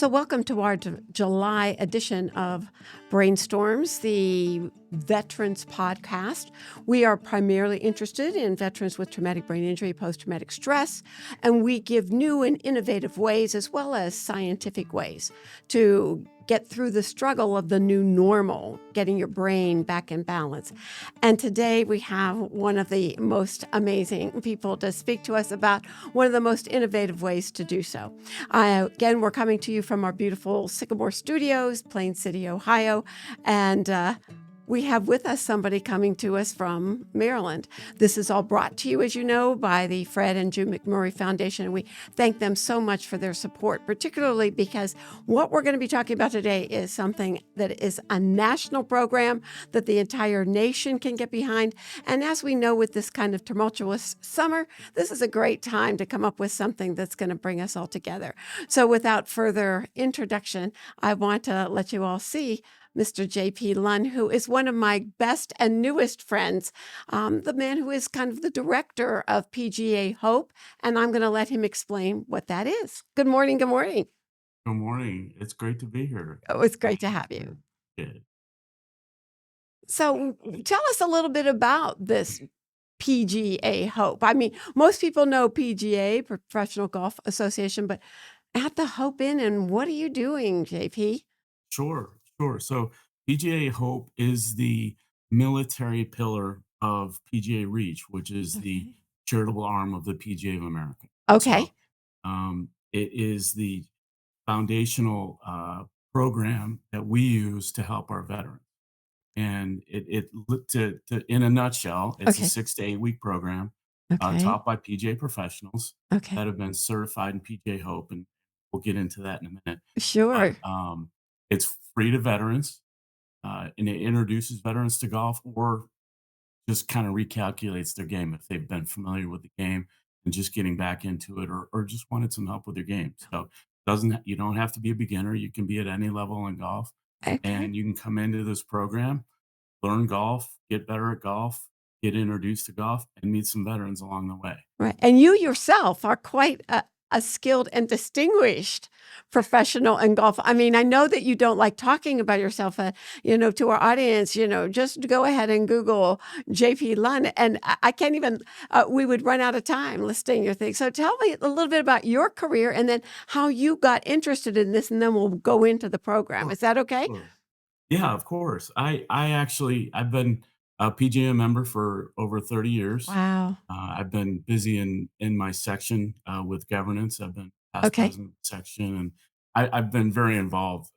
So, welcome to our July edition of Brainstorms, the Veterans Podcast. We are primarily interested in veterans with traumatic brain injury, post traumatic stress, and we give new and innovative ways as well as scientific ways to get through the struggle of the new normal, getting your brain back in balance. And today we have one of the most amazing people to speak to us about one of the most innovative ways to do so. Again, we're coming to you from our beautiful Sycamore Studios, Plain City, Ohio, and we have with us somebody coming to us from Maryland. This is all brought to you, as you know, by the Fred and June McMurray Foundation, and we thank them so much for their support, particularly because what we're going to be talking about today is something that is a national program that the entire nation can get behind. And as we know, with this kind of tumultuous summer, this is a great time to come up with something that's going to bring us all together. So without further introduction, I want to let you all see Mr. JP Lunn, who is one of my best and newest friends, the man who is kind of the director of PGA HOPE, and I'm going to let him explain what that is. Good morning. Good morning. Good morning. It's great to be here. Oh, it's great to have you. Good. So tell us a little bit about this PGA HOPE. I mean, most people know PGA, Professional Golf Association, but at the HOPE Inn, and what are you doing, JP? Sure. So PGA Hope is the military pillar of PGA Reach, which is the charitable arm of the PGA of America. So Okay. it is the foundational program that we use to help our veterans. And in a nutshell, it's a Okay. 6 to 8 week program Okay. taught by PGA professionals Okay. that have been certified in PGA Hope, and we'll get into that in a minute. But Sure. it's free to veterans, and it introduces veterans to golf, or just kind of recalculates their game if they've been familiar with the game and just getting back into it, or just wanted some help with their game. So you don't have to be a beginner. You can be at any level in golf, Okay. and you can come into this program, learn golf, get better at golf, get introduced to golf, and meet some veterans along the way. Right. And you yourself are quite a skilled and distinguished professional in golf. I mean, I know that you don't like talking about yourself, to our audience, just go ahead and Google JP Lunn. And I can't even, we would run out of time listing your things. So tell me a little bit about your career and then how you got interested in this, and then we'll go into the program. Sure, Is that okay? sure. Yeah, of course. I've been a PGA member for over 30 years. Wow. I've been busy in my section with governance. I've been past Okay. president of the section, and I've been very involved,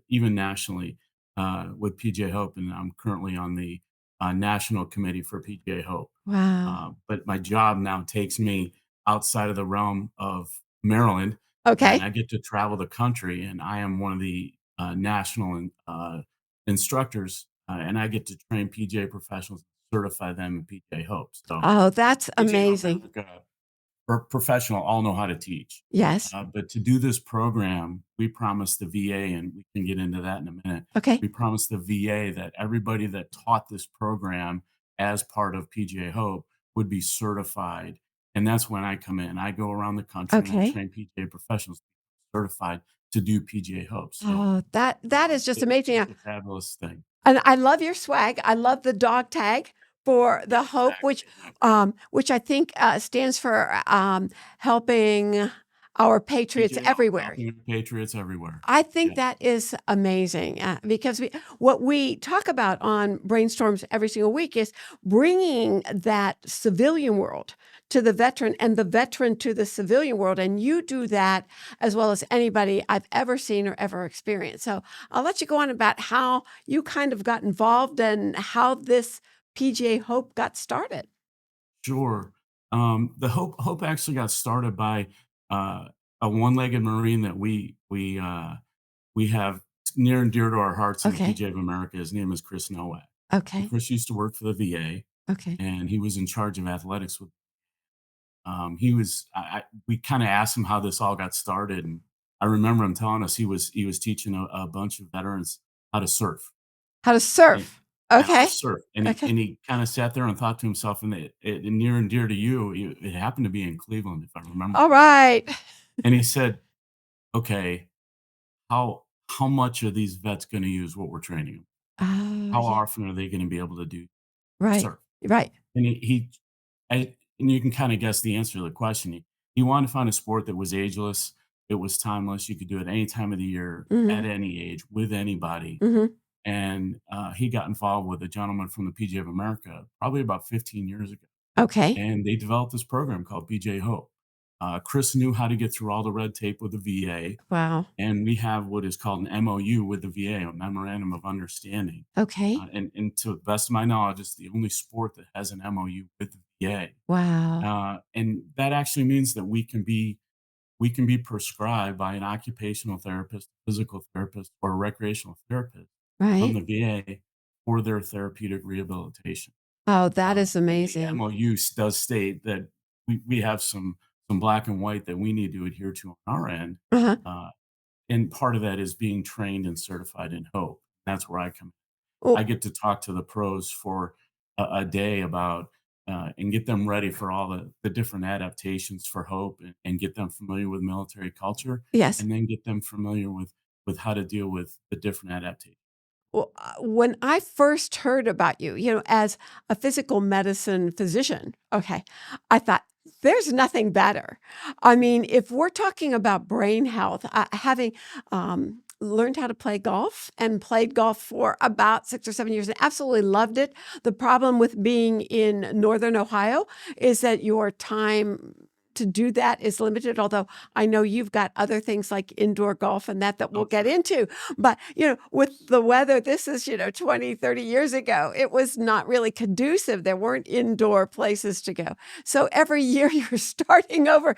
even nationally, with PGA Hope, and I'm currently on the national committee for PGA Hope. Wow. But my job now takes me outside of the realm of Maryland, and Okay. I get to travel the country, and I am one of the national instructors, and I get to train PGA professionals, certify them in PGA Hope. So Oh, that's PGA Hope amazing. professional all know how to teach. Yes. But to do this program, we promised the VA, and we can get into that in a minute. Okay. We promised the VA that everybody that taught this program as part of PGA Hope would be certified. And that's when I come in. I go around the country and I Okay. train PGA professionals certified to do PGA Hope. So Oh, that is just it's amazing. just a fabulous thing. And I love your swag. I love the dog tag for the hope, Exactly. which I think stands for helping our patriots PGA Hope, everywhere. helping Patriots everywhere. I think Yeah. that is amazing because what we talk about on Brainstorms every single week is bringing that civilian world to the veteran and the veteran to the civilian world. And you do that as well as anybody I've ever seen or ever experienced. So I'll let you go on about how you kind of got involved and how this PGA Hope got started. Sure. The Hope actually got started by uh, a one-legged Marine that we have near and dear to our hearts in the Okay. PGA of America. His name is Chris Nowak. And Okay. Chris used to work for the VA, Okay. and he was in charge of athletics. He was. We kind of asked him how this all got started, and I remember him telling us he was teaching a bunch of veterans how to surf. How to And surf. how to Okay. surf, and he Okay. and he kinda sat there and thought to himself, and near and dear to you, it happened to be in Cleveland, if I remember All correctly, right. and he said, "Okay, how much are these vets going to use what we're training them? Oh, How yeah. often are they going to be able to do Right. surf? Right. And and you can kind of guess the answer to the question. He wanted to find a sport that was ageless, it was timeless. You could do it any time of the year, at Mhm. any age, with anybody. Mhm. And he got involved with a gentleman from the PGA of America probably about 15 years ago, Okay. and they developed this program called PGA HOPE. Chris knew how to get through all the red tape with the VA, Wow. and we have what is called an MOU with the VA, a Memorandum of Understanding. Okay. And to the best of my knowledge, it's the only sport that has an MOU with the VA. Wow. And that actually means that we can be prescribed by an occupational therapist, physical therapist, or a recreational therapist from Right. the VA for their therapeutic rehabilitation. Oh, that is And the amazing. MOU does state that we have some black and white that we need to adhere to on our end. Uh-huh. Uh, and part of that is being trained and certified in HOPE. That's where I come in. I Well, get to talk to the pros for a day about and get them ready for all the different adaptations for HOPE, and get them familiar with military culture, yes. and then get them familiar with how to deal with the different adaptations. Well, when I first heard about you, as a physical medicine physician, okay, I thought there's nothing better. I mean, if we're talking about brain health, having learned how to play golf and played golf for about 6 or 7 years and absolutely loved it. The problem with being in Northern Ohio is that your time to do that is limited, although I know you've got other things like indoor golf and that we'll Oh, get sure. into. But, with the weather, this is, 20, 30 years ago, it was not really conducive. There weren't indoor places to go. So every year you're starting over,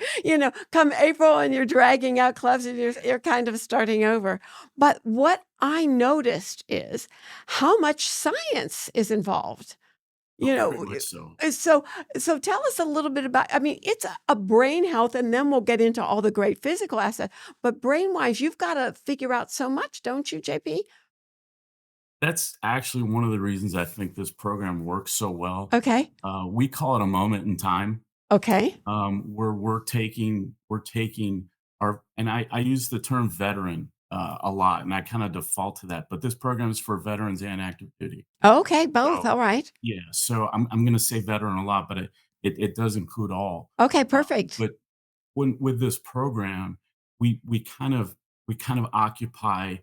come April and you're dragging out clubs and you're kind of starting over. But what I noticed is how much science is involved. Oh, You very know, much so. so tell us a little bit about, I mean, it's a brain health, and then we'll get into all the great physical aspects. But brain-wise, you've got to figure out so much, don't you, JP? That's actually one of the reasons I think this program works so well. Okay. We call it a moment in time, Okay. where we're taking our, and I use the term veteran a lot, and I kind of default to that. But this program is for veterans and active duty. Okay, both. So All right. yeah, so I'm going to say veteran a lot, but it does include all. Okay, Uh, perfect. but when with this program, we we kind of we kind of occupy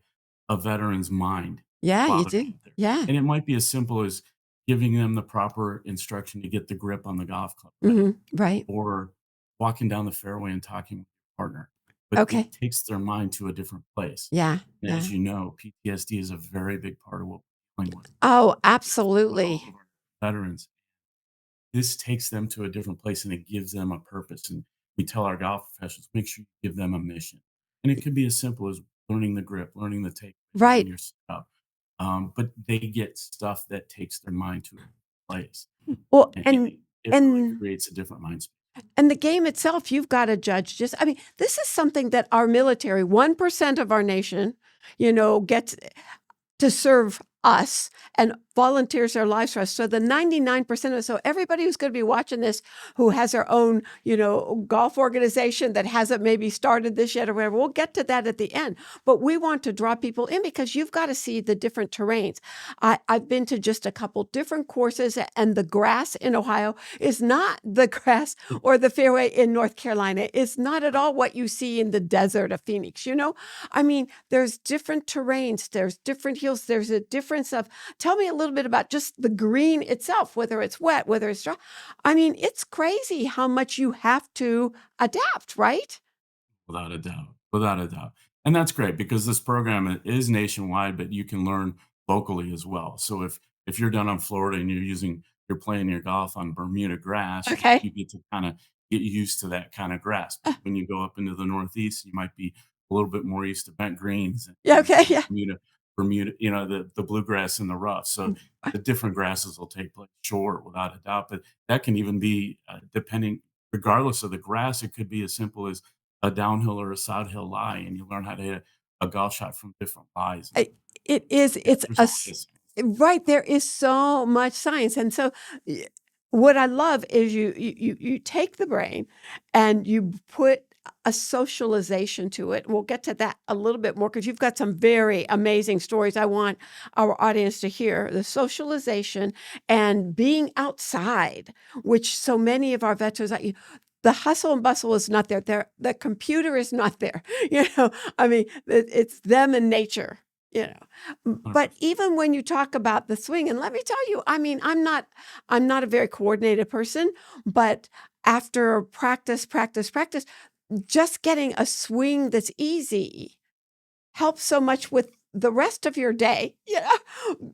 a veteran's mind Yeah, while you they're do. out there, Yeah. and it might be as simple as giving them the proper instruction to get the grip on the golf club right, Right. or walking down the fairway and talking with your partner. But it Okay. takes their mind to a different place. Yeah. And Yeah. as you know, PTSD is a very big part of what we're dealing Oh, with all absolutely. of our veterans. This takes them to a different place, and it gives them a purpose. And we tell our golf professionals, make sure you give them a mission. And it could be as simple as learning the grip, learning the take, learning Right. your setup. But they get stuff that takes their mind to a different place. Well, And and it really and creates a different mind space. and the game itself, you've got to judge just, I mean, this is something that our military, 1% of our nation, gets to serve us and volunteers their lives for us. So the 99% of us, so everybody who's going to be watching this who has their own, golf organization that hasn't maybe started this yet or whatever, we'll get to that at the end. But we want to draw people in because you've got to see the different terrains. I've been to just a couple different courses, and the grass in Ohio is not the grass or the fairway in North Carolina. It's not at all what you see in the desert of Phoenix. I mean, there's different terrains, there's different hills, there's a difference of, tell me a little bit about just the green itself, whether it's wet, whether it's dry. I mean, it's crazy how much you have to adapt, right? Without a doubt, without a doubt. And that's great because this program is nationwide, but you can learn locally as well. So if you're down in Florida and you're playing your golf on Bermuda grass, you Okay. get to kind of get used to that kind of grass. But when you go up into the Northeast, you might be a little bit more used to bent greens Yeah, and okay, yeah. Bermuda, the bluegrass and the rough. So the different grasses will take place short without a doubt. But that can even be depending, regardless of the grass, it could be as simple as a downhill or a side hill lie, and you learn how to hit a golf shot from different lies. I it is, Yeah, it's there's a a lot s of science. right, there is so much science, and so, y what I love is you take the brain and you put a socialization to it. We'll get to that a little bit more because you've got some very amazing stories I want our audience to hear. The socialization and being outside, which so many of our veterans, the hustle and bustle is not there. The computer is not there. I mean, it's them and nature. But 100%. even when you talk about the swing, and let me tell you, I mean, I'm not a very coordinated person, but after practice, just getting a swing that's easy helps so much with the rest of your day,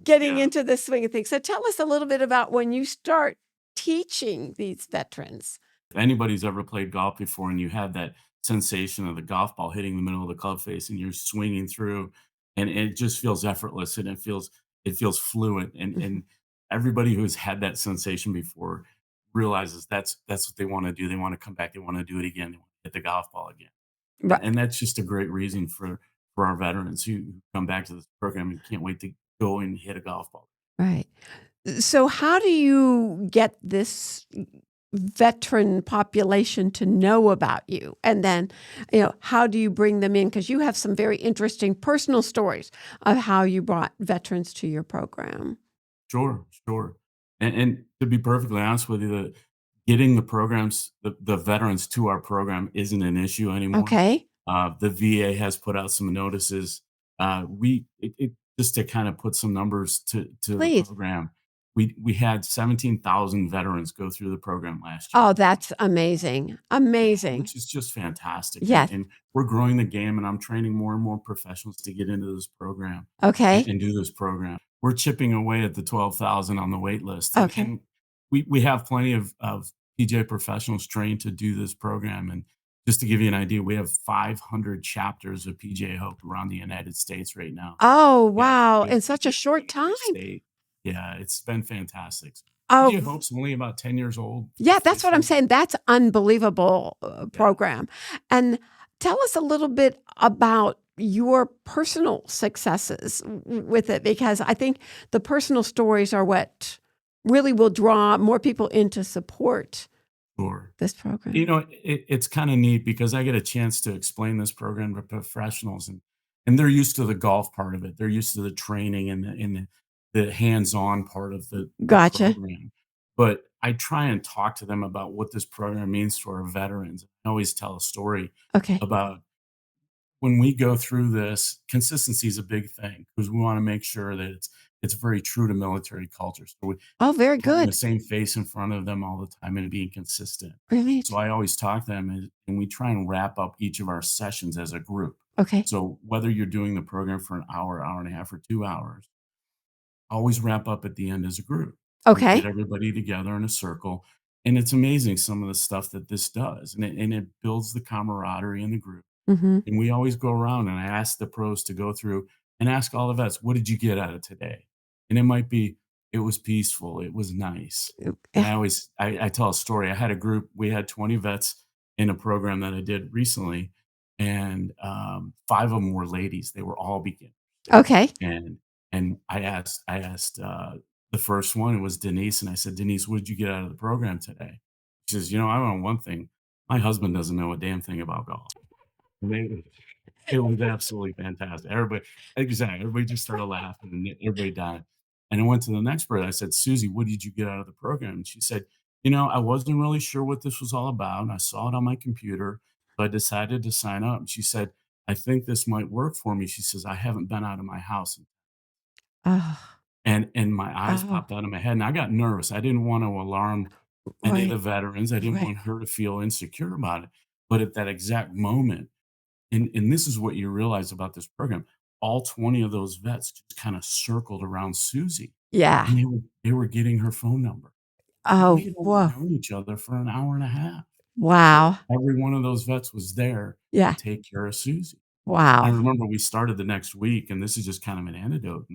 getting Yeah. into the swing of things. So tell us a little bit about when you start teaching these veterans. If anybody's ever played golf before and you have that sensation of the golf ball hitting the middle of the club face and you're swinging through and it just feels effortless and it feels fluent and Mhm. everybody who's had that sensation before realizes that's what they want to do. They want to come back. They want to do it again. They want to hit the golf ball again. And, Right, and that's just a great reason for our veterans who come back to this program and can't wait to go and hit a golf ball. right. So how do you get this veteran population to know about you? And then, how do you bring them in? Because you have some very interesting personal stories of how you brought veterans to your program. Sure, sure. And to be perfectly honest with you, getting the veterans to our program isn't an issue anymore. Okay, The VA has put out some notices. Just to kind of put some numbers to the please. program, we had 17,000 veterans go through the program last year. Oh, that's amazing. Yeah, Amazing. which is just fantastic. And, Yes. and we're growing the game, and I'm training more and more professionals to get into this program and, Okay. and do this program. We're chipping away at the 12,000 on the wait list, and, Okay. and we have plenty of PJ professionals trained to do this program. And just to give you an idea, we have 500 chapters of PGA Hope around the United States right now. Oh, We have wow. we have In such a PGA Hope short in time. every state. Yeah, it's been fantastic. Oh, PGA Hope's only about 10 years old yeah, that's what I'm officially. saying. That's unbelievable Yeah, program. And tell us a little bit about your personal successes with it, because I think the personal stories are what really will draw more people in to support sure. this program. It's kind of neat because I get a chance to explain this program to professionals, and they're used to the golf part of it. They're used to the training and the hands-on part of the Gotcha. program. But I try and talk to them about what this program means to our veterans. I always tell a story Okay. about when we go through this, consistency is a big thing because we want to make sure that it's very true to military culture. So Oh, very having the good. same face in front of them all the time and being consistent. So Brilliant. I always talk to them and we try and wrap up each of our sessions as a group. Okay. So whether you're doing the program for an hour, hour and a half, or 2 hours, always wrap up at the end as a group. We get Okay. everybody together in a circle. And it's amazing some of the stuff that this does. And it builds the camaraderie in the group. Mm-hmm. And we always go around and I ask the pros to go through and ask all the vets, what did you get out of today? And it might be, it was peaceful, it was nice. And I tell a story. I had a group, we had 20 vets in a program that I did recently, and five of them were ladies. They were all beginners. Okay. And I asked the first one, it was Denise, and I said, Denise, what did you get out of the program today? She says, I know one thing. My husband doesn't know a damn thing about golf. And it was absolutely fantastic. Everybody just started laughing and everybody died. And I went to the next person. I said, Susie, what did you get out of the program? And she said, I wasn't really sure what this was all about. And I saw it on my computer, but I decided to sign up. And she said, I think this might work for me. She says, I haven't been out of my house. Oh, And my eyes oh, popped out of my head. And I got nervous. I didn't want to alarm any of the right. veterans. I didn't Right. want her to feel insecure about it. But at that exact moment, and this is what you realize about this program. All 20 of those vets just kinda circled around Susie, Yeah. and they were getting her phone number. And we Oh, had only whoa. known each other for an hour and a half, but Wow. every one of those vets was there to Yeah. take care of Susie. I Wow. remember we started the next week, and this is just kind of an anecdote,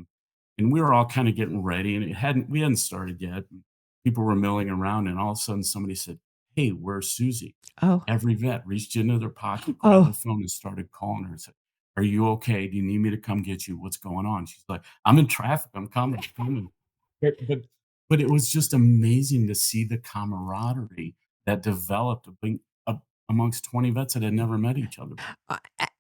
and we were all kinda getting ready, and we hadn't started yet, and people were milling around, and all of a sudden, somebody said, "Hey, where's Susie?" Oh. Every vet reached into their pocket, grabbed their Oh. phone, and started calling her and said, "Are you okay? Do you need me to come get you? What's going on?" She's like, "I'm in traffic. I'm coming. I'm coming." But it was just amazing to see the camaraderie that developed among amongst 20 vets that had never met each other.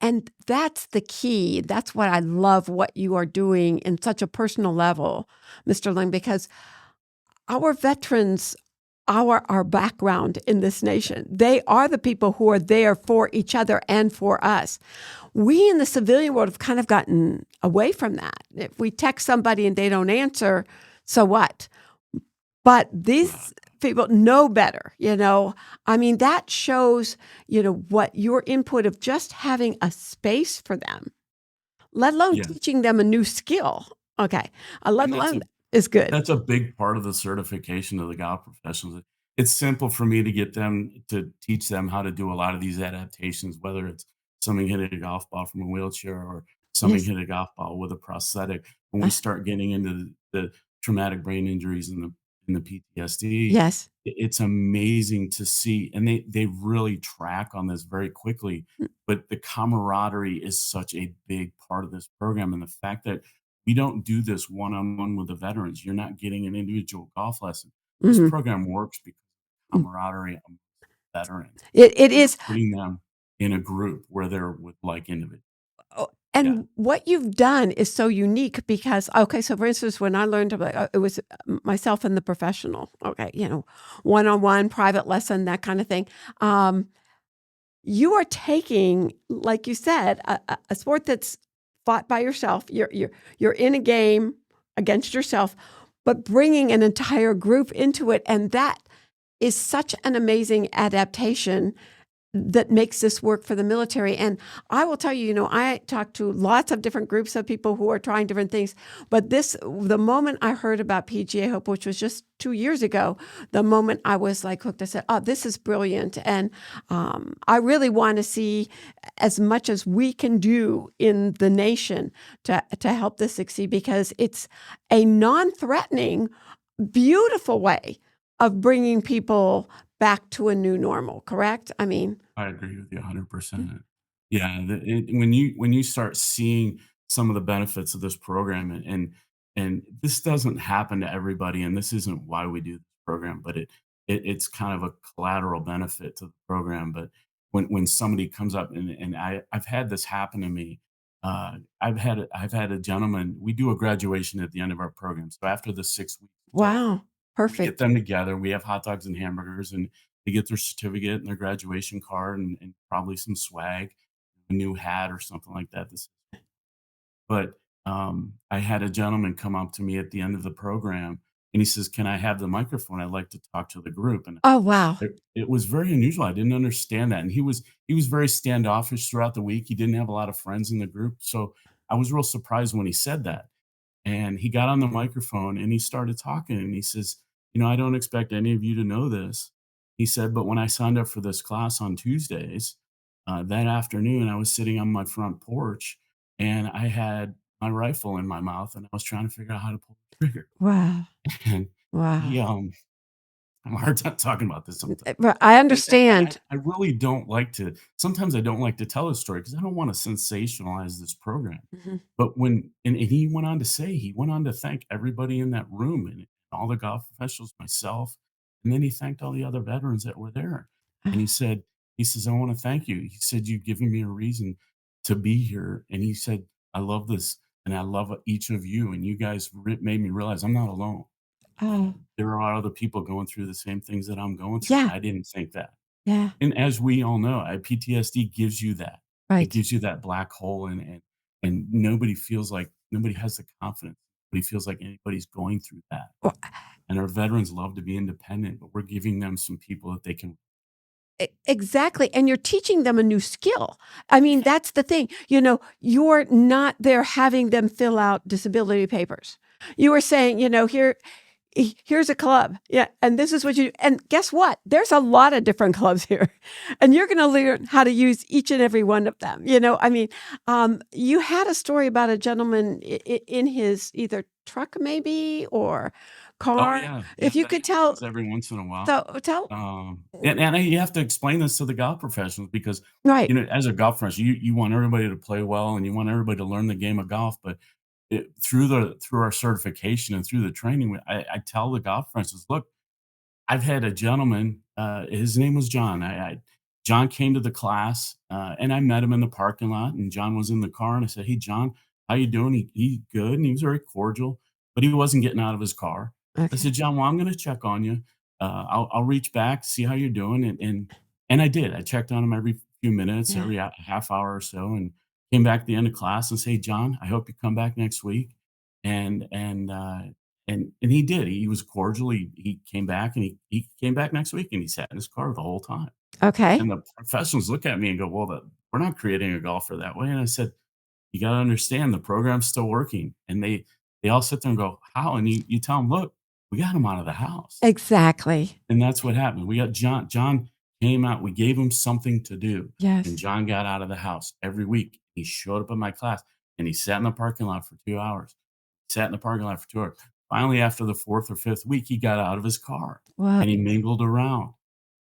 And that's the key. That's what I love what you are doing in such a personal level, Mr. Lynn, because our veterans, our background in this nation, they are the people who are there for each other and for us. We in the civilian world have kind of gotten away from that. If we text somebody and they don't answer, so what? But Right. these people know better, I mean, that shows, what your input of just having a space for them, let alone Yeah. teaching them a new skill. Okay. Let And that's alone a is good. That's a big part of the certification of the golf professionals. It's simple for me to teach them how to do a lot of these adaptations, whether it's somebody hitting a golf ball from a wheelchair or somebody Yes. hit a golf ball with a prosthetic. When we Uh, start getting into the traumatic brain injuries and the PTSD, yes. it's amazing to see, and they really track on this very quickly. But the camaraderie is such a big part of this program, and the fact that we don't do this one-on-one with the veterans. You're not getting an individual golf lesson. This Mhm. program works because of camaraderie among veterans, It and we're is. putting them in a group where they're with like individuals. Oh, Yeah, and what you've done is so unique because, okay, so for instance, when I learned about it was myself and the professional, okay, one on one, private lesson, that kind of thing. Um, you are taking, like you said, a sport that's fought by yourself. You're in a game against yourself, but bringing an entire group into it, and that is such an amazing adaptation that makes this work for the military. And I will tell you, I talk to lots of different groups of people who are trying different things. But the moment I heard about PGA Hope, which was just 2 years ago, the moment I was like hooked, I said, oh, this is brilliant. And I really want to see as much as we can do in the nation to help this succeed because it's a non-threatening, beautiful way of bringing people back to a new normal, correct? I mean, I agree with you 100%. Yeah, when you start seeing some of the benefits of this program, and this doesn't happen to everybody, and this isn't why we do this program, but it's kind of a collateral benefit to the program. But when somebody comes up and I've had this happen to me. I've had a gentleman. We do a graduation at the end of our program, so after the 6 weeks is over, wow, we get perfect. them together. We have hot dogs and hamburgers, and they get their certificate and their graduation card and probably some swag, a new hat or something like that. But I had a gentleman come up to me at the end of the program, and he says, "Can I have the microphone? I'd like to talk to the group." And Oh, wow. it was very unusual. I didn't understand that, and he was very standoffish throughout the week. He didn't have a lot of friends in the group, so I was real surprised when he said that. And he got on the microphone and he started talking and he says, I don't expect any of you to know this. He said, but when I signed up for this class on Tuesdays, that afternoon, I was sitting on my front porch and I had my rifle in my mouth and I was trying to figure out how to pull the trigger. Wow. And Wow. he, I have a hard time talking about this sometimes. But I And I understand. I really don't like to sometimes I don't like to tell a story because I don't wanna sensationalize this program. Mhm. But and he went on to say he went on to thank everybody in that room and all the golf professionals, myself, and then he thanked all the other veterans that were there. And he says, "I wanna thank you." He said, "You've given me a reason to be here." And he said, "I love this, and I love each of you, and you guys made me realize I'm not alone. Oh, There are other people going through the same things that I'm going through." yeah, And I didn't think that. yeah, And as we all know, PTSD gives you that. It right. gives you that black hole, and nobody feels like nobody has the confidence. Nobody feels like anybody's going through that. Well, And our veterans love to be independent, but we're giving them some people that they can. exactly, and you're teaching them a new skill. I mean, that's the thing, you're not there having them fill out disability papers. You are saying, here's a club. Yeah. And this is what you, and guess what? There's a lot of different clubs here. And you're going to learn how to use each and every one of them. I mean, you had a story about a gentleman in his either truck, maybe, or Oh, car. yeah. Yeah, If you that could tell, happens every once in a while. so tell, And you have to explain this to the golf professionals because, right. as a golf professional, you want everybody to play well and you want everybody to learn the game of golf, but through our certification and through the training, I tell the golf professionals, "Look, I've had a gentleman, his name was John. I John came to the class, and I met him in the parking lot, and John was in the car, and I said, "Hey, John, how you doing?" He good, and he was very cordial, but he wasn't getting out of his car. I Okay. said, "John, well, I'm gonna check on you. I'll reach back, see how you're doing," and I did. I checked on him every few minutes, Yeah. every half hour or so, and came back at the end of class and say, "John, I hope you come back next week." And and uh, and he did. He was cordial. He came back, and he came back next week, and he sat in his car the whole time. Okay. And the professionals look at me and go, "Well, we're not creating a golfer that way." And I said, "You gotta understand the program's still working." And they all sit there and go, "How?" And you tell them, "Look, we got him out of the house." Exactly. And that's what happened. We got John came out, we gave him something to do, and Yes. John got out of the house every week. He showed up in my class, and he sat in the parking lot for 2 hours. Sat in the parking lot for 2 hours. Finally, after the 4th or 5th week, he got out of his car, Well, and he mingled around,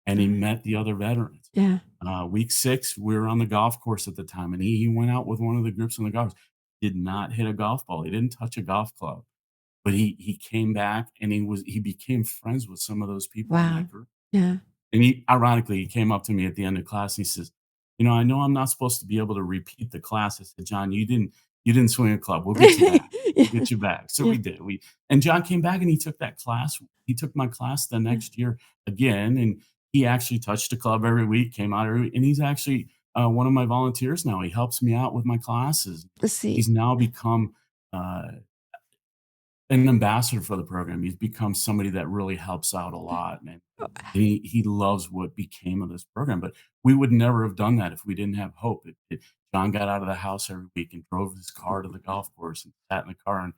and he met the other veterans. yeah. Week 6, we were on the golf course at the time, and he went out with one of the groups on the golf course. Did not hit a golf ball. He didn't touch a golf club, but he came back, and he became friends with some of those people in Wow. that group. Yeah. And he ironically, he came up to me at the end of class, and he says, "You know, I know I'm not supposed to be able to repeat the class." I said, "John, you didn't swing a club. We'll get you back. We'll Yeah. get you back." So Yeah. we did. And John came back, and he took that class. He took my class the Yeah. next year again, and he actually touched a club every week, came out every and he's actually, one of my volunteers now. He helps me out with my classes. See. He's now become, uh an ambassador for the program. He's become somebody that really helps out a lot, and he loves what became of this program. But we would never have done that if we didn't have hope. John got out of the house every week and drove his car to the golf course and sat in the car and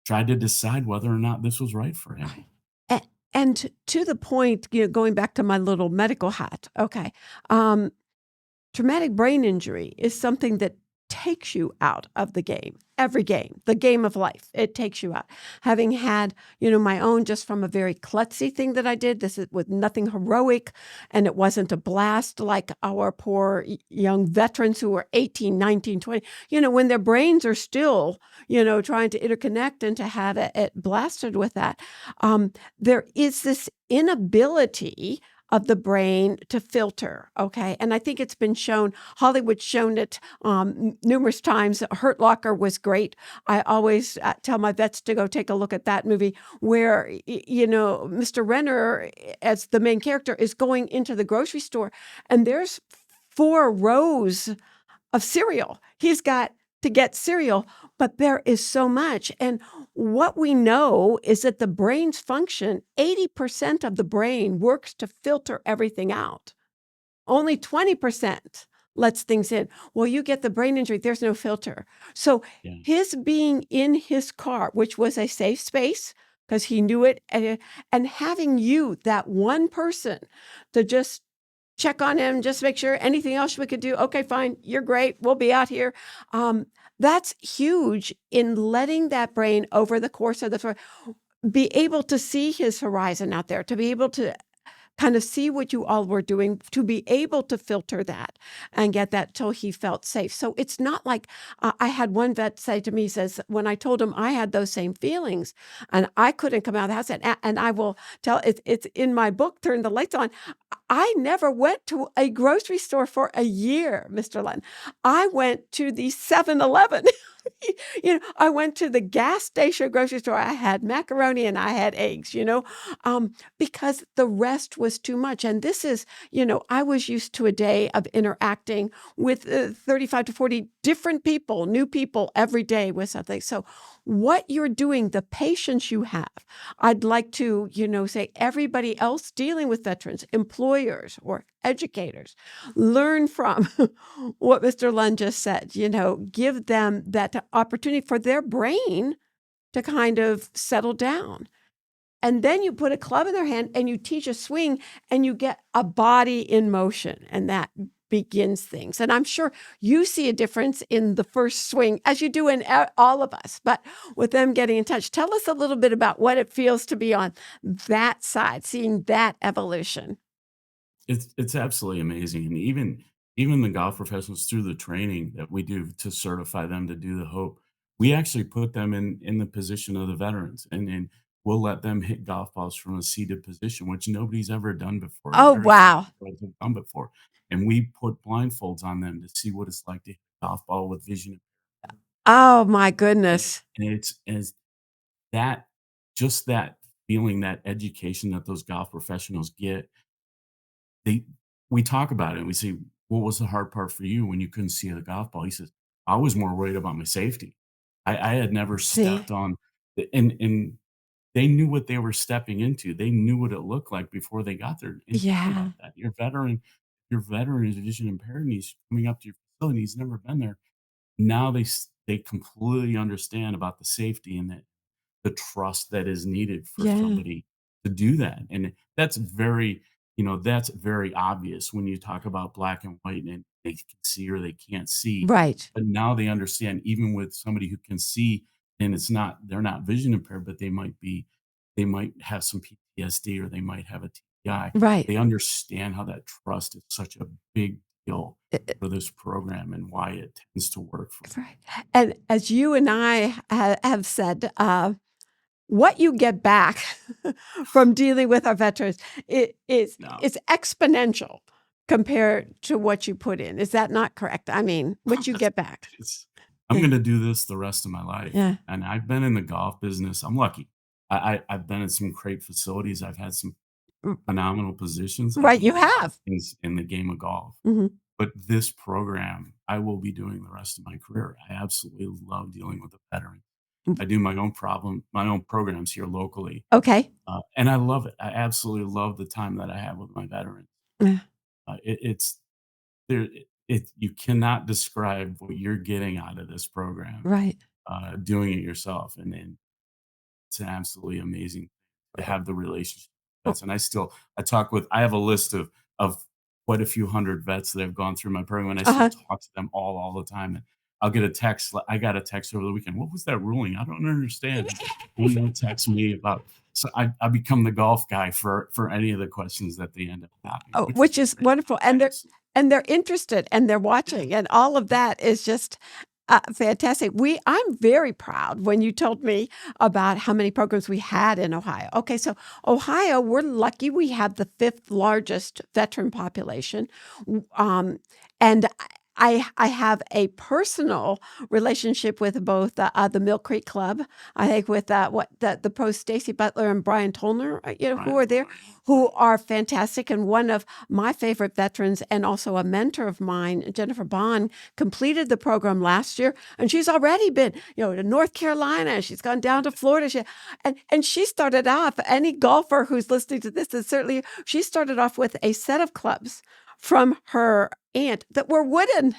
tried to decide whether or not this was right for him. Right. A and to the point, going back to my little medical hat, okay, um, traumatic brain injury is something that takes you out of the game, every game, the game of life. It takes you out. Having had, my own just from a very klutzy thing that I did, this is with nothing heroic, and it wasn't a blast like our poor young veterans who were 18, 19, 20, when their brains are still, trying to interconnect and to have it blasted with that. There is this inability of the brain to filter, okay? And I think it's been shown, Hollywood's shown it numerous times. Hurt Locker was great. I always tell my vets to go take a look at that movie where, Mr. Renner, as the main character, is going into the grocery store and there's 4 rows of cereal. He's got to get cereal, but there is so much. And what we know is that the brain's function, 80% of the brain works to filter everything out. Only 20% lets things in. Well, you get the brain injury, there's no filter. So Yeah. his being in his car, which was a safe space because he knew it, and having you, that one person, to just check on him, just make sure anything else we could do. Okay, fine. You're great. We'll be out here. That's huge in letting that brain over the course of the be able to see his horizon out there, to be able to kind of see what you all were doing, to be able to filter that and get that till he felt safe. So it's not like I had one vet say to me, says, when I told him I had those same feelings and I couldn't come out of the house, and I will tell it's in my book, Turn the Lights On. I never went to a grocery store for a year, Mr. Lunn. I went to the 7-Eleven. I went to the gas station grocery store. I had macaroni and I had eggs, because the rest was too much. And this is, I was used to a day of interacting with 35 to 40 different people, new people every day with something. So what you're doing, the patience you have, I'd like to, say everybody else dealing with veterans, employers or educators, learn from what Mr. Lunn just said, give them that opportunity for their brain to kind of settle down. And then you put a club in their hand and you teach a swing and you get a body in motion, and that begins things. And I'm sure you see a difference in the first swing as you do in all of us, but with them getting in touch. Tell us a little bit about what it feels to be on that side, seeing that evolution. It's absolutely amazing, and even the golf professionals through the training that we do to certify them to do the Hope, we actually put them in the position of the veterans, and we'll let them hit golf balls from a seated position, which nobody's ever done before, or Oh, very few wow. people have done before. And we put blindfolds on them to see what it's like to hit a golf ball with vision. Oh, my And goodness. it's as that just that feeling, that education that those golf professionals get, they we talk about it and we say, "What was the hard part for you when you couldn't see the golf ball?" He says, "I was more worried about my safety. I had never See? stepped on the," and they knew what they were stepping into. They knew what it looked like before they got there. And think about Yeah. that. Your veteran is vision impaired and he's coming up to your facility. He's never been there. Now they completely understand about the safety and the trust that is needed for Yeah. somebody to do that. And that's very obvious when you talk about black and white and they can see or they can't see. Right. But now they understand even with somebody who can see and they're not vision impaired, but they might have some PTSD or they might have a TBI. Right. They understand how that trust is such a big deal I for this program and why it tends to work for. Right. And as you and I have said, what you get back from dealing with our veterans No. it's exponential compared to what you put in. Is that not correct? I mean, what you get back. It's I'm Yeah. gonna do this the rest of my life, Yeah. and I've been in the golf business. I'm lucky. I've been in some great facilities. I've had some R phenomenal positions. I've Right, done you a lot of have. things in the game of golf, Mhm. but this program, I will be doing the rest of my career. I absolutely love dealing with the veterans. Mm. I do my own programs here locally, Okay. and I love it. I absolutely love the time that I have with my veterans. Yeah. It's there you cannot describe what you're getting out of this program, Right. doing it yourself, and it's absolutely amazing to have the relationship with Oh, vets, and I have a list of quite a few hundred vets that have gone through my program, and I still uh-huh. talk to them all the time, and I'll get a text I got a text over the weekend, "What was that ruling? I don't understand." And they'll text me about so I become the golf guy for any of the questions that they end up having, Oh, which is which is great. wonderful, I and absolutely they're interested, and they're watching, and all of that is just, fantastic. I'm very proud when you told me about how many programs we had in Ohio. Okay, so Ohio, we're lucky we have the 5th largest veteran population, and I have a personal relationship with both the Mill Creek Club, I think with, the pros Stacy Butler and Brian Tolner, who Brian are there, Toller, yeah, who Brian. are fantastic. And one of my favorite veterans and also a mentor of mine, Jennifer Bond, completed the program last year. And she's already been, to North Carolina. She's gone down to Florida. And she started off, any golfer who's listening to this is certainly, she started off with a set of clubs from her aunt that were wooden.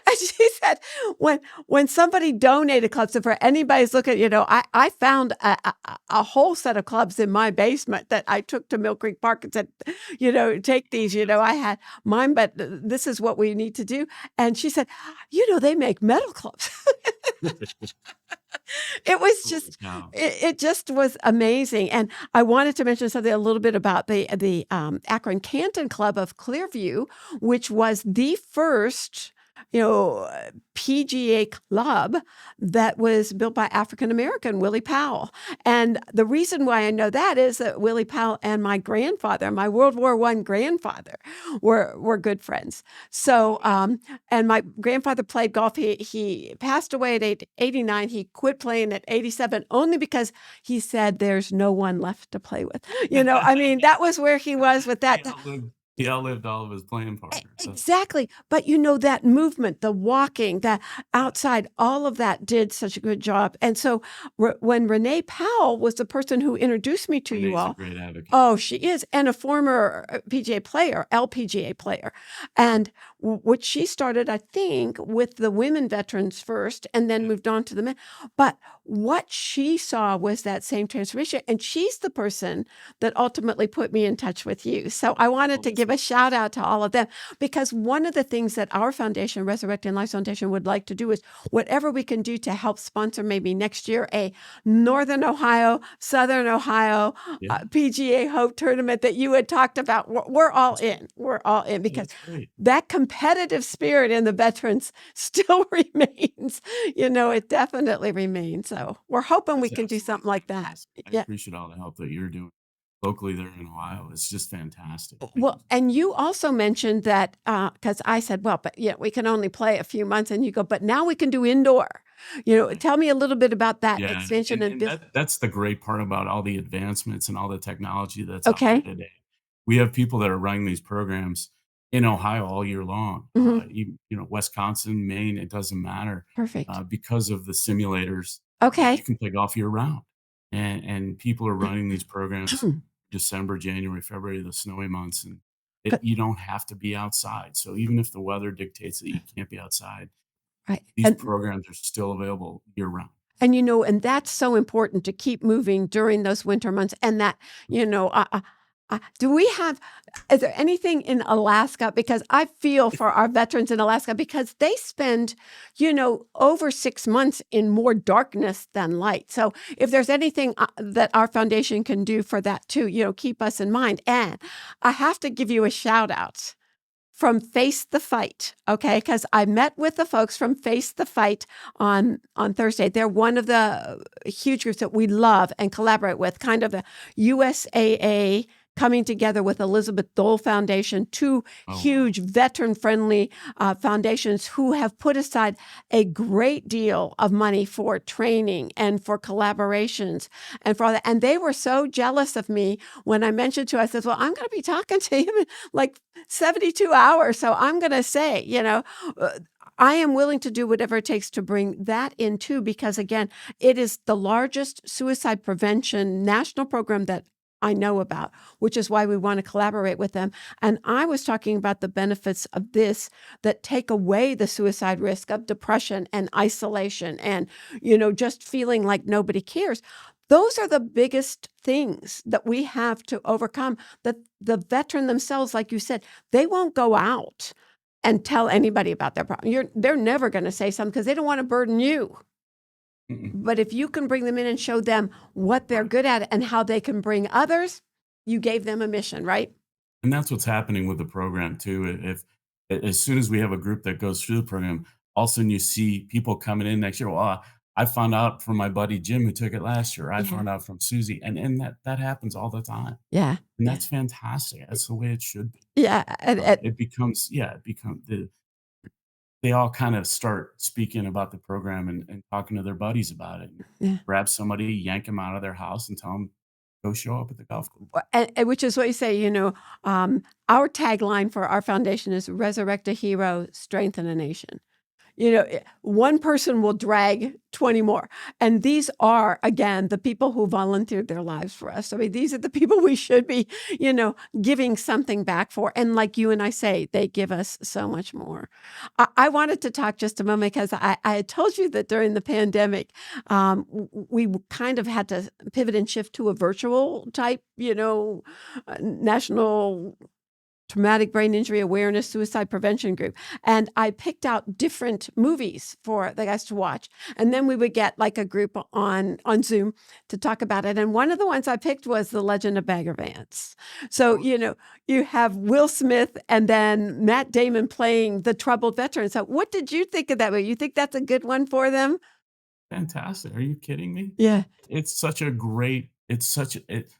And she said, when somebody donated clubs, so for anybody's looking, I found a whole set of clubs in my basement that I took to Mill Creek Park and said, take these. I had mine, but this is what we need to do. And she said, they make metal clubs. It was Holy just cow. it just was amazing, and I wanted to mention something a little bit about the Akron Canton Club of Clearview, which was the first, PGA club that was built by African American Willie Powell. And the reason why I know that is that Willie Powell and my grandfather, my World War I grandfather, were good friends. So, and my grandfather played golf. He passed away at 89. He quit playing at 87 only because he said there's no one left to play with. I mean, that was where he was with He that. outlived he outlived all of his playing partners. That's Exactly. But that movement, the walking, the outside, all of that did such a good job. And so when Renee Powell was the person who introduced me to you Renee's a all, great advocate. oh, she is, and a former PGA player, LPGA player. And what she started, I think, with the women veterans first and then Yeah, moved on to the men. But what she saw was that same transformation. And she's the person that ultimately put me in touch with you. So I wanted well, to that's give a shout out to all of them because one of the things that our foundation, Resurrecting Life Foundation, would like to do is whatever we can do to help sponsor maybe next year a Northern Ohio, Southern Ohio yeah, PGA Hope tournament that you had talked about. We're all that's great. in. We're all in Yeah, because that's great. that competitive spirit in the veterans still remains. It definitely remains. So we're hoping we That's can do absolutely something like that. fantastic. I Yeah. appreciate all the help that you're doing locally there in Ohio. It's just fantastic. Thank you. Well, and you also mentioned that because I said, well, but yeah, we can only play a few months, and you go, but now we can do indoor. Right. Tell me a little bit about that Yeah, expansion and business. that's the great part about all the advancements and all the technology that's out there Okay. today. We have people that are running these programs in Ohio all year long. Hmm. Wisconsin, Maine, it doesn't matter, Perfect. because of the simulators. You Okay. can play golf year round, and people are running these programs December, January, February, the snowy months, and Good. you don't have to be outside. So even if the weather dictates that you can't be outside, Right. these programs are still available year round. And that's so important to keep moving during those winter months. And that, do we have, is there anything in Alaska? Because I feel for our veterans in Alaska because they spend, over 6 months in more darkness than light. So if there's anything that our foundation can do for that too, keep us in mind. And I have to give you a shout out from Face the Fight, okay? Because I met with the folks from Face the Fight on Thursday. They're one of the huge groups that we love and collaborate with, kind of the USAA coming together with Elizabeth Dole Foundation, two Oh, wow. huge veteran-friendly foundations who have put aside a great deal of money for training and for collaborations and for all that. And they were so jealous of me when I mentioned to, I said, well, I'm going to be talking to him in like 72 hours. So I'm going to say, I am willing to do whatever it takes to bring that in too, because again, it is the largest suicide prevention national program that I know about, which is why we want to collaborate with them. And I was talking about the benefits of this that take away the suicide risk of depression and isolation and, just feeling like nobody cares. Those are the biggest things that we have to overcome. That the veteran themselves, like you said, they won't go out and tell anybody about their problem. They're never going to say something because they don't want to burden you. Mm-mm. But if you can bring them in and show them what they're Right. good at and how they can bring others, you gave them a mission, right? And that's what's happening with the program too. If as soon as we have a group that goes through the program, all of a sudden you see people coming in next year. Well, I found out from my buddy Jim who took it last year. I Yeah. found out from Susie, and that happens all the time, Yeah. and Yeah. that's fantastic. That's the way it should be. Yeah. It becomes they all kind of start speaking about the program and talking to their buddies about it. Yeah. Grab somebody, yank them out of their house, and tell them go show up at the golf course. And which is what you say, our tagline for our foundation is resurrect a hero, strengthen a nation. One person will drag 20 more. And these are, again, the people who volunteered their lives for us. I mean, these are the people we should be, giving something back for. And like you and I say, they give us so much more. I wanted to talk just a moment because I had told you that during the pandemic, we kind of had to pivot and shift to a virtual type, national traumatic brain injury awareness suicide prevention group, and I picked out different movies for the guys to watch, and then we would get like a group on Zoom to talk about it. And one of the ones I picked was The Legend of Bagger Vance. So you have Will Smith and then Matt Damon playing the troubled veteran. So what did you think of that movie? You think that's a good one for them? Fantastic. Are you kidding me? Yeah. It's such a great it's such it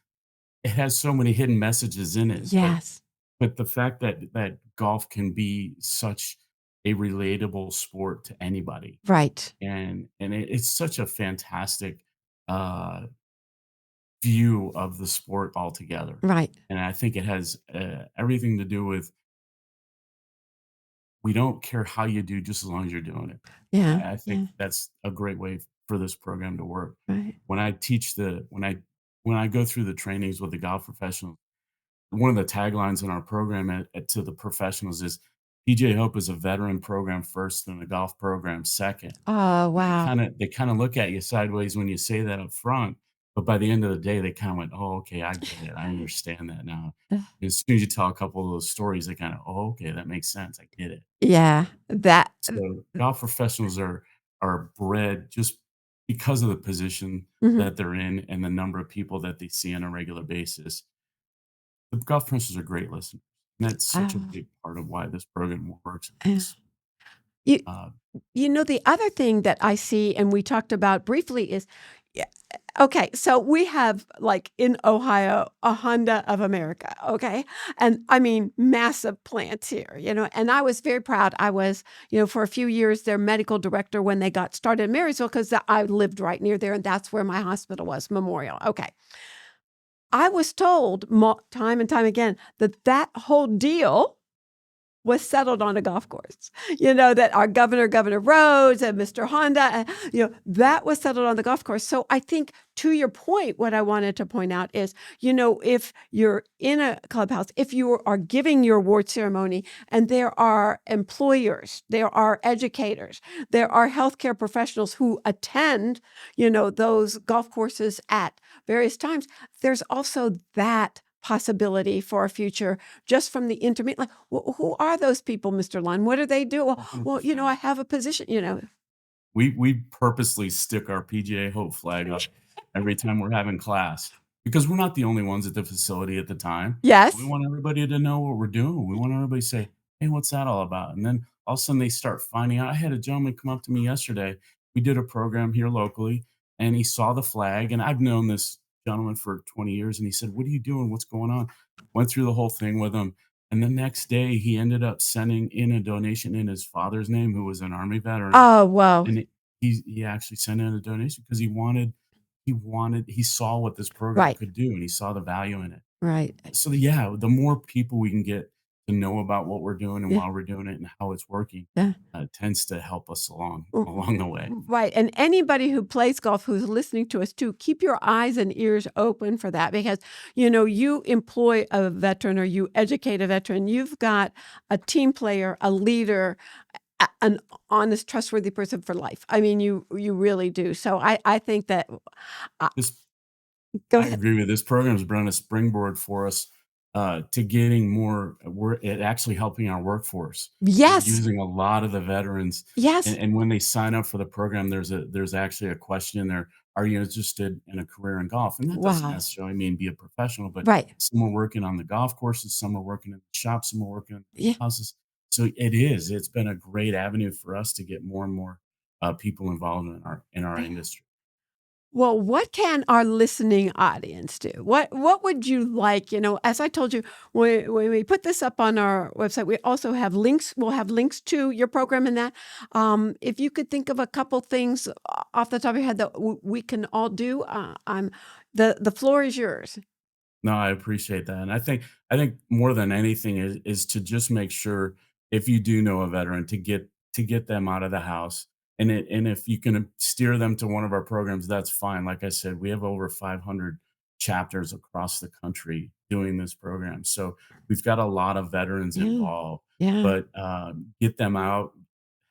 has so many hidden messages in it, Yes. but the fact that golf can be such a relatable sport to anybody, Right. and it's such a fantastic, uh, view of the sport altogether, Right. and I think it has, everything to do with we don't care how you do just as long as you're doing it. Yeah. I think Yeah. that's a great way for this program to work. Right. When I teach the when I go through the trainings with the golf professionals, one of the taglines in our program to the professionals is PGA Hope is a veteran program first and a golf program second. Oh, And wow. they kinda look at you sideways when you say that up front, but by the end of the day, they kinda went, "Oh, okay, I get it. I understand that now." As soon as you tell a couple of those stories, they kinda, "Oh, okay, that makes sense. I get it." Yeah. That. So, golf professionals are bred just because of the position Mhm. that they're in and the number of people that they see on a regular basis. The golf professionals are great listeners, and that's such a Oh, big part of why this program works. yeah. It's You Uh, the other thing that I see, and we talked about briefly, is yeah, okay, so we have, like, in Ohio, a Honda of America, okay? And, I mean, massive plants here, and I was very proud. I was, for a few years, their medical director when they got started in Marysville because I lived right near there, and that's where my hospital was, Memorial, okay. I was told time and time again that that whole deal was settled on a golf course. That our Governor Rhodes and Mr. Honda, that was settled on the golf course. So I think to your point, what I wanted to point out is, if you're in a clubhouse, if you are giving your award ceremony and there are employers, there are educators, there are healthcare professionals who attend, those golf courses at various times, there's also that possibility for a future just from the intermediate. Like, who are those people, Mr. Lunn? What do they do? Well, 100%. I have a position. We purposely stick our PGA Hope flag up every time we're having class because we're not the only ones at the facility at the time. We Yes. want everybody to know what we're doing. We want everybody to say, "Hey, what's that all about?" And then all of a sudden they start finding out. I had a gentleman come up to me yesterday. We did a program here locally, and he saw the flag. And I've known this gentleman for 20 years, and he said, "What are you doing? What's going on?" Went through the whole thing with him. And the next day, he ended up sending in a donation in his father's name, who was an Army veteran, Oh, wow. and he actually sent in a donation because he saw what this program Right. could do, and he saw the value in it. Right. So, yeah, the more people we can get to know about what we're doing and Yeah. why we're doing it and how it's working, Yeah. tends to help us along R- along the way. Right. And anybody who plays golf who's listening to us too, keep your eyes and ears open for that because, you employ a veteran or you educate a veteran. You've got a team player, a leader, an honest, trustworthy person for life. I mean, you really do. So I think that uh, This go I ahead. agree with this program's been a springboard for us to getting more. We're it actually helping our workforce. We're Yes. using a lot of the veterans, and, Yes. and when they sign up for the program, there's actually a question in there. Are you interested in a career in golf? And that doesn't Wow. necessarily mean be a professional, but Right. some are working on the golf courses, some are working in the shops, some are working in Yeah. the houses. So it's been a great avenue for us to get more and more people involved in our industry. Well, what can our listening audience do? What would you like? As I told you, when we put this up on our website, we also have links. We'll have links to your program and that. If you could think of a couple things off the top of your head that we can all do, the floor is yours. No, I appreciate that, and I think more than anything is to just make sure if you do know a veteran to get them out of the house, and if you can steer them to one of our programs, that's fine. Like I said, we have over 500 chapters across the country doing this program, so we've got a lot of veterans Yeah. involved. Yeah. But get them out,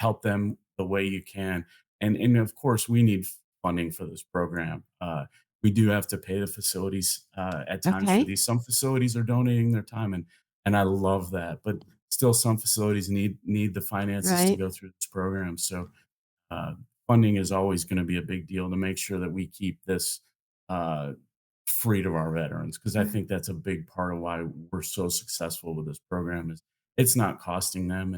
help them the way you can, and of course we need funding for this program. We do have to pay the facilities at times for Okay. these. Some facilities are donating their time, and I love that. But still, some facilities need the finances to Right. go through this program. So uh, funding is always going to be a big deal to make sure that we keep this uh, free to our veterans because I Mm. think that's a big part of why we're so successful with this program is it's not costing them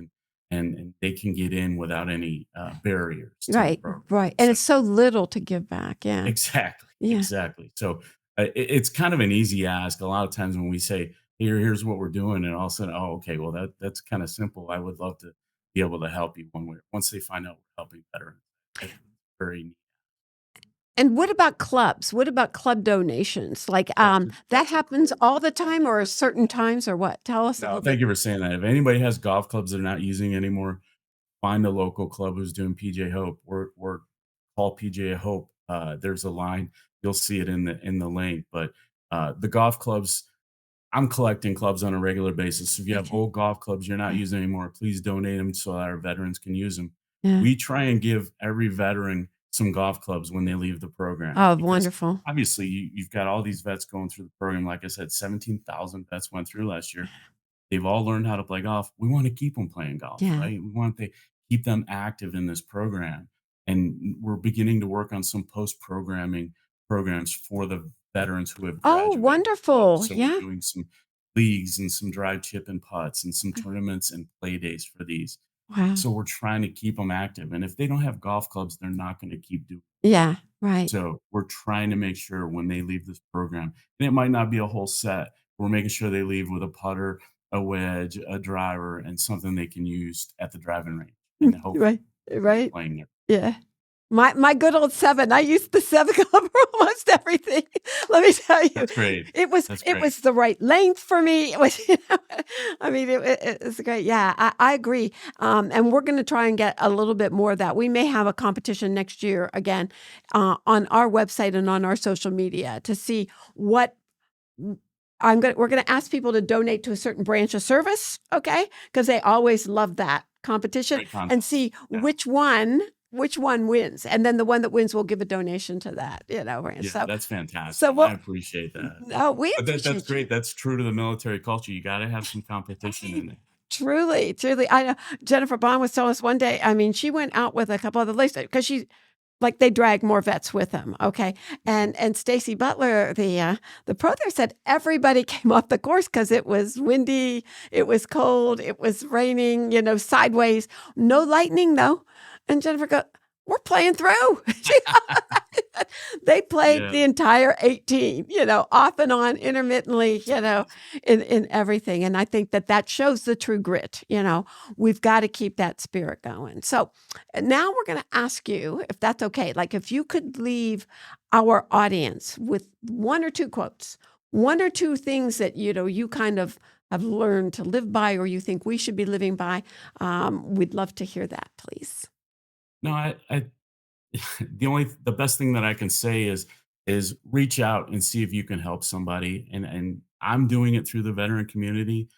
and they can get in without any barriers to the Right. program. Right. And So it's so little to give back. Yeah. exactly, Yeah. exactly. So, it's kind of an easy ask. A lot of times when we say, here's what we're doing," and all of a sudden, "Oh, okay, well, that's kinda simple. I would love to be able to help you one way." Once they find out we're helping veterans, it's very neat. And what about clubs? What about club donations? Like, that That's a happens great all the time or certain times or what? Tell us a No, little bit. thank you for saying that. If anybody has golf clubs they're not using anymore, find a local club who's doing PJ Hope. We're call PJ Hope. There's a line. You'll see it in the link, but, the golf clubs I'm collecting clubs on a regular basis. If you have Okay. old golf clubs you're not Yeah. using anymore, please donate them so that our veterans can use them. Yeah. We try and give every veteran some golf clubs when they leave the program Oh, because wonderful. obviously you've got all these vets going through the program. Like I said, 17,000 vets went through last year. They've all learned how to play golf. We want to keep them playing golf, Yeah. right? We want to keep them active in this program. And we're beginning to work on some post programming programs for the veterans who have Oh, graduated. wonderful. So we're Yeah. doing some leagues and some drive chip and putts and some tournaments and play days for these. Wow. So we're trying to keep them active. And if they don't have golf clubs, they're not going to keep doing. Yeah, right. So we're trying to make sure when they leave this program, and it might not be a whole set, we're making sure they leave with a putter, a wedge, a driver, and something they can use at the driving range, and hopefully Right, right. playing there. Yeah. My good old 7, I used the 7 club for almost everything. Let me tell you, That's great. That's it great. was the right length for me. It was, I mean, it's great. Yeah, I agree. And we're gonna try and get a little bit more of that. We may have a competition next year again, on our website and on our social media to see what we're gonna ask people to donate to a certain branch of service, okay? Because they always love that competition, Great and contest. see Yeah. which one wins, and then the one that wins will give a donation to that, branch. Yeah, So that's fantastic. so I we'll appreciate that. no, we But that's appreciate you. great. That's true to the military culture. You gotta have some competition in it. Truly, truly. I know Jennifer Bond was telling us one day, I mean, she went out with a couple other ladies because she like they drag more vets with them, okay? And Stacy Butler, the pro there said everybody came off the course because it was windy, it was cold, it was raining, sideways. No lightning though. And Jennifer go, we're playing through. They played Yeah, the entire 18, off and on, intermittently, that's amazing. in everything. And I think that shows the true grit. We've got to keep that spirit going. So now we're going to ask you if that's okay. Like if you could leave our audience with one or two quotes, one or two things that, you kind of have learned to live by or you think we should be living by, we'd love to hear that, please. No, I the best thing that I can say is reach out and see if you can help somebody. And I'm doing it through the veteran community,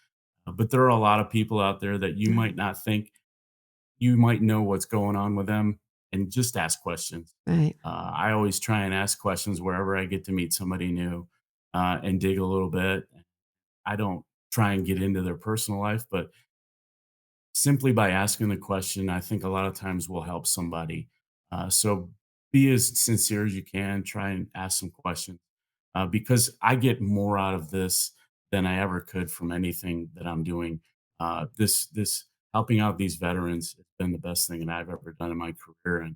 but there are a lot of people out there that you Yeah, might not think you might know what's going on with them, and just ask questions. right. I always try and ask questions wherever I get to meet somebody new, and dig a little bit. I don't try and get into their personal life, but simply by asking the question, I think a lot of times will help somebody. So be as sincere as you can. Try and ask some questions, because I get more out of this than I ever could from anything that I'm doing. This helping out these veterans has been the best thing that I've ever done in my career,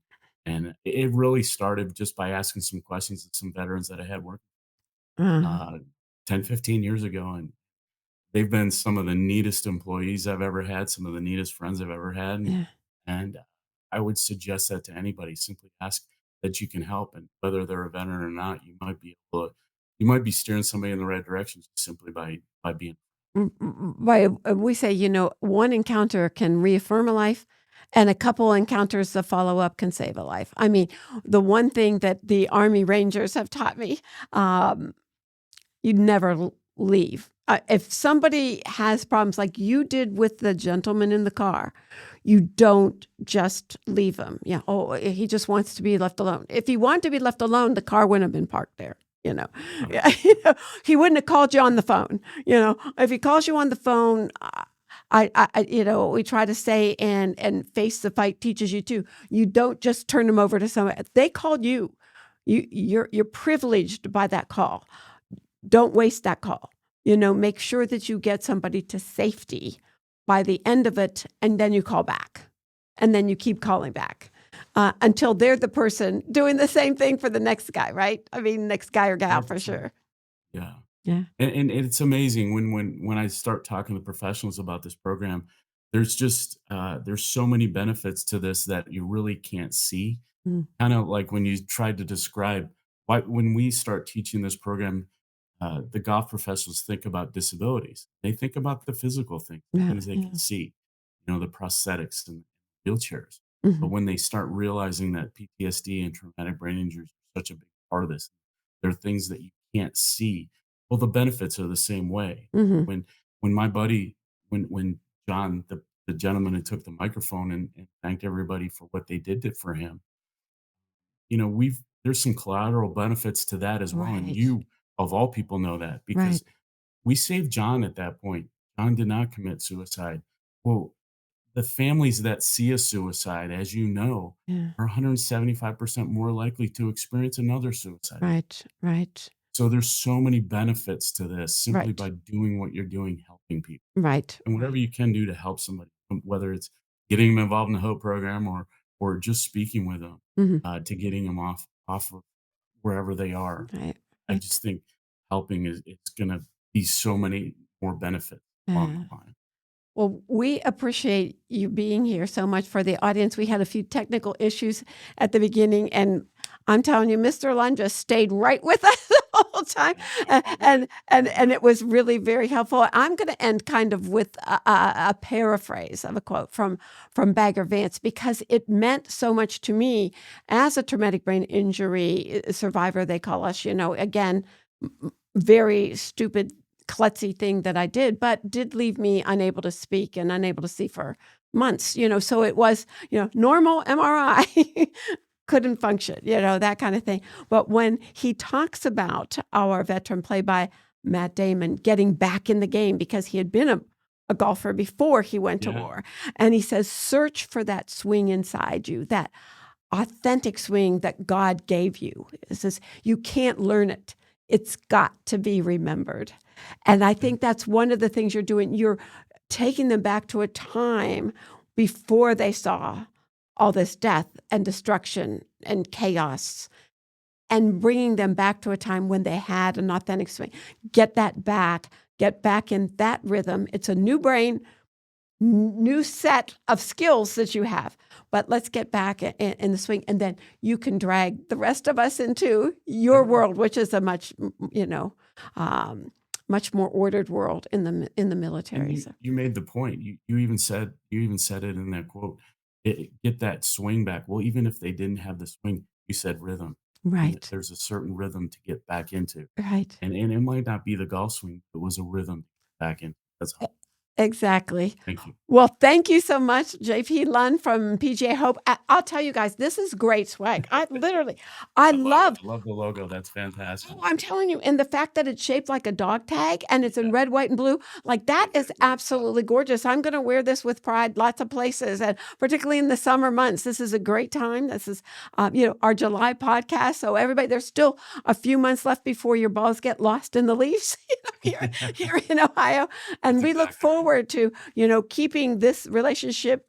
and it really started just by asking some questions to some veterans that I had worked Uh, uh, 10, 15 years ago, and they've been some of the neatest employees I've ever had, some of the neatest friends I've ever had, yeah. and I would suggest that to anybody. Simply ask that you can help, and whether they're a veteran or not, you might be steering somebody in the right direction just simply by being. Right. We say, one encounter can reaffirm a life, and a couple encounters that follow up can save a life. I mean, the one thing that the Army Rangers have taught me, um, you never leave. If somebody has problems like you did with the gentleman in the car, you don't just leave him. Yeah. Oh, he just wants to be left alone. If he wanted to be left alone, the car wouldn't have been parked there. You know, Right. yeah, he wouldn't have called you on the phone. If he calls you on the phone, we try to say, and face the fight teaches you too. You don't just turn them over to somebody. They called you. You're privileged by that call. Don't waste that call. Make sure that you get somebody to safety by the end of it, and then you call back. And then you keep calling back until they're the person doing the same thing for the next guy, right? I mean, next guy or gal for 100%. sure. Yeah. Yeah. And it's amazing when I start talking to professionals about this program, there's so many benefits to this that you really can't see. Mm, Kind of like when you tried to describe why when we start teaching this program, the golf professionals think about disabilities. They think about the physical things, yeah. things they can Yeah. see, the prosthetics and wheelchairs. But Hmm. when they start realizing that PTSD and traumatic brain injuries are such a big part of this, there are things that you can't see. Well, the benefits are the same way. Hmm. When my buddy, when John, the gentleman who took the microphone and thanked everybody for what they did for him, we've there's some collateral benefits to that as well. And Right. you, of all people, know that Right. because we saved John at that point. John did not commit suicide. Well, the families that see a suicide, as you know, Yeah. are 175% more likely to experience another suicide. Right. Right. So there's so many benefits to this simply Right. by doing what you're doing, helping people. Right. And whatever Right. you can do to help somebody, whether it's getting them involved in the HOPE program or just speaking with them Mhm. to getting them off of wherever they are. Right. I Right. just think helping is it's going to be so many more benefits along Yeah. the line. Well, we appreciate you being here so much. For the audience, we had a few technical issues at the beginning, and I'm telling you, Mr. Lunn just stayed right with us the whole time, All good. and it was really very helpful. I'm going to end kind of with a paraphrase of a quote from Bagger Vance, because it meant so much to me as a traumatic brain injury survivor. They call us, again, very stupid klutzy thing that I did, but did leave me unable to speak and unable to see for months, so it was, normal MRI, couldn't function, that kind of thing. But when he talks about our veteran play by Matt Damon getting back in the game because he had been a golfer before he went to Yeah. war, and he says, search for that swing inside you, that authentic swing that God gave you. It says, you can't learn it. It's got to be remembered. And I think that's one of the things you're doing. You're taking them back to a time before they saw all this death and destruction and chaos, and bringing them back to a time when they had an authentic swing. Get that back, get back in that rhythm. It's a new brain, new set of skills that you have, but let's get back in the swing, and then you can drag the rest of us into your Sure. world, which is a much, much more ordered world in the And military. you So, you made the point. You even said it in that quote. Get that swing back. Well, even if they didn't have the swing, you said rhythm, and right, there's a certain rhythm to get back into, right. and it might not be the golf swing, but it was a rhythm to get back in. That's E- all. Exactly. Thank you. Well, thank you so much, JP Lunn from PGA Hope. I'll tell you guys, this is great swag. I I love it. love. I love the logo. That's fantastic. Oh, I'm telling you, and the fact that it's shaped like a dog tag and it's in Yeah, red, white, and blue, like that it is really does. absolutely gorgeous. I'm going to wear this with pride lots of places, and particularly in the summer months. This is a great time. This is, our July podcast. So everybody, there's still a few months left before your balls get lost in the leaves here in Ohio. That's And we look exactly right. forward to, keeping this relationship,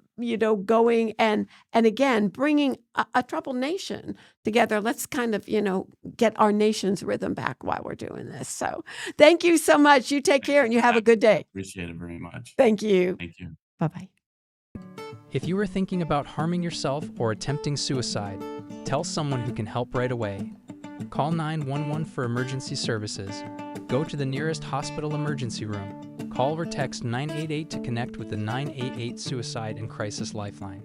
going, and again, bringing a troubled nation together. Let's kind of, get our nation's rhythm back while we're doing this. So thank you so much. You take Thank care you and for you have a having good me. I day. appreciate it very much. Thank you. Thank you. Bye-bye. If you are thinking about harming yourself or attempting suicide, tell someone who can help right away. Call 911 for emergency services. Go to the nearest hospital emergency room. Call or text 988 to connect with the 988 Suicide and Crisis Lifeline.